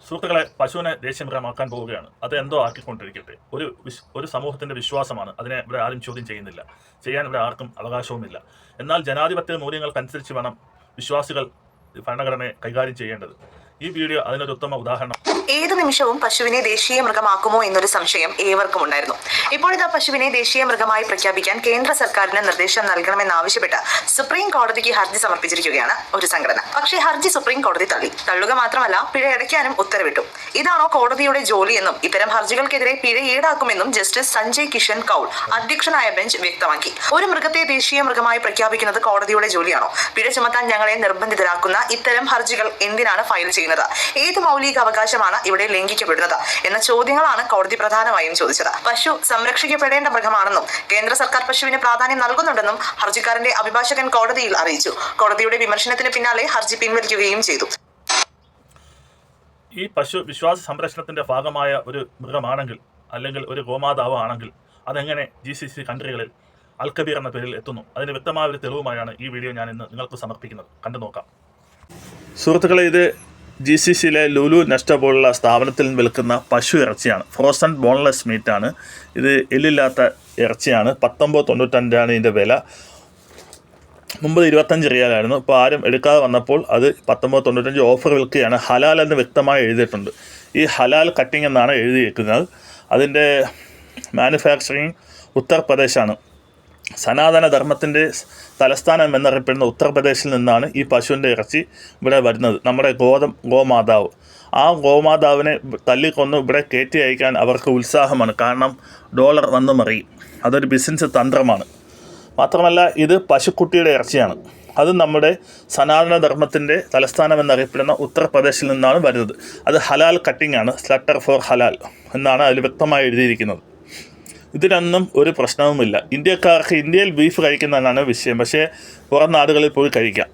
സുഹൃത്തുക്കളെ, പശുവിനെ ദേശീയമൃഗമാക്കാൻ പോവുകയാണ്. അത് എന്തോ ആക്കിക്കൊണ്ടിരിക്കട്ടെ. ഒരു സമൂഹത്തിന്റെ വിശ്വാസമാണ്. അതിനെ ഇവിടെ ആരും ചോദ്യം ചെയ്യുന്നില്ല. ചെയ്യാൻ ഇവിടെ ആർക്കും അവകാശവുമില്ല. എന്നാൽ ജനാധിപത്യ മൂല്യങ്ങൾക്കനുസരിച്ച് വേണം വിശ്വാസികൾ ഭരണഘടനയെ കൈകാര്യം ചെയ്യേണ്ടത്. ഈ വീഡിയോ അതിനൊരു ഉത്തമ ഉദാഹരണം. ഏത് നിമിഷവും പശുവിനെ ദേശീയ മൃഗമാക്കുമോ എന്നൊരു സംശയം ഏവർക്കും ഉണ്ടായിരുന്നു. ഇപ്പോഴിതാ പശുവിനെ ദേശീയ മൃഗമായി പ്രഖ്യാപിക്കാൻ കേന്ദ്ര സർക്കാരിന് നിർദ്ദേശം നൽകണമെന്നാവശ്യപ്പെട്ട് സുപ്രീം കോടതിക്ക് ഹർജി സമർപ്പിച്ചിരിക്കുകയാണ് ഒരു സംഘടന. പക്ഷേ ഹർജി സുപ്രീം കോടതി തള്ളുക മാത്രമല്ല പിഴ അടയ്ക്കാനും ഉത്തരവിട്ടു. ഇതാണോ കോടതിയുടെ ജോലിയെന്നും ഇത്തരം ഹർജികൾക്കെതിരെ പിഴ ഈടാക്കുമെന്നും ജസ്റ്റിസ് സഞ്ജയ് കിഷൻ കൗൾ അധ്യക്ഷനായ ബെഞ്ച് വ്യക്തമാക്കി. ഒരു മൃഗത്തെ ദേശീയ മൃഗമായി പ്രഖ്യാപിക്കുന്നത് കോടതിയുടെ ജോലിയാണോ? പിഴ ചുമത്താൻ ഞങ്ങളെ നിർബന്ധിതരാക്കുന്ന ഇത്തരം ഹർജികൾ എന്തിനാണ് ഫയൽ ചെയ്യുന്നത്? ഏത് മൗലിക അവകാശമാണ് ഇവിടെ ലംഘിക്കപ്പെടുന്നത് എന്ന ചോദ്യങ്ങളാണ് കോടതി പ്രധാനമായും ചോദിച്ചത്. പശു സംരക്ഷിക്കപ്പെടേണ്ട മൃഗമാണെന്നും കേന്ദ്ര സർക്കാർ പശുവിന് പ്രാധാന്യം നൽകുന്നുണ്ടെന്നും ഹർജിക്കാരന്റെ അഭിഭാഷകൻ കോടതിയിൽ അറിയിച്ചു. കോടതിയുടെ വിമർശനത്തിന് പിന്നാലെ ഹർജി പിൻവലിക്കുകയും ചെയ്തു. ഈ പശു വിശ്വാസ സംരക്ഷണത്തിന്റെ ഭാഗമായ ഒരു മൃഗമാണെങ്കിൽ അല്ലെങ്കിൽ ഒരു ഗോമാതാവ് ആണെങ്കിൽ അതെങ്ങനെ GCC കൺട്രികളിൽ അൽക്കബീർ എന്ന പേരിൽ എത്തുന്നു? അതിന് വ്യക്തമായ ഒരു തെളിവുമായാണ് ഈ വീഡിയോ ഞാൻ ഇന്ന് നിങ്ങൾക്ക് സമർപ്പിക്കുന്നത്. കണ്ടു നോക്കാം. സുഹൃത്തുക്കളെ, ഇത് GCCയിലെ ലുലു നെസ്റ്റ പോലുള്ള സ്ഥാപനത്തിൽ വിൽക്കുന്ന പശു ഇറച്ചിയാണ്. Frozen boneless മീറ്റാണ്. ഇത് എല്ലില്ലാത്ത ഇറച്ചിയാണ്. 19.95 ഇതിൻ്റെ വില. മുമ്പ് 25 റിയാലായിരുന്നു. ഇപ്പോൾ ആരും എടുക്കാതെ വന്നപ്പോൾ അത് 19.95 ഓഫർ വിൽക്കുകയാണ്. ഹലാൽ എന്ന് വ്യക്തമായി എഴുതിയിട്ടുണ്ട്. ഈ ഹലാൽ കട്ടിംഗ് എന്നാണ് എഴുതിയിരിക്കുന്നത്. അതിൻ്റെ മാനുഫാക്ചറിങ് ഉത്തർപ്രദേശാണ്. സനാതന ധർമ്മത്തിൻ്റെ തലസ്ഥാനം എന്നറിയപ്പെടുന്ന ഉത്തർപ്രദേശിൽ നിന്നാണ് ഈ പശുവിൻ്റെ ഇറച്ചി ഇവിടെ വരുന്നത്. നമ്മുടെ ഗോമാതാവ്, ആ ഗോമാതാവിനെ തല്ലിക്കൊന്ന് ഇവിടെ കയറ്റി അയക്കാൻ അവർക്ക് ഉത്സാഹമാണ്. കാരണം ഡോളർ വന്ന് മറിയും. അതൊരു ബിസിനസ് തന്ത്രമാണ്. മാത്രമല്ല ഇത് പശുക്കുട്ടിയുടെ ഇറച്ചിയാണ്. അത് നമ്മുടെ സനാതന ധർമ്മത്തിൻ്റെ തലസ്ഥാനം എന്നറിയപ്പെടുന്ന ഉത്തർപ്രദേശിൽ നിന്നാണ് വരുന്നത്. അത് ഹലാൽ കട്ടിംഗ് ആണ്. സ്ലട്ടർ ഫോർ ഹലാൽ എന്നാണ് അതിൽ വ്യക്തമായി എഴുതിയിരിക്കുന്നത്. ഇതിനൊന്നും ഒരു പ്രശ്നവുമില്ല. ഇന്ത്യക്കാർക്ക് ഇന്ത്യയിൽ ബീഫ് കഴിക്കുന്നതാണ് വിഷയം. പക്ഷേ പുറം നാടുകളിൽ പോയി കഴിക്കാം.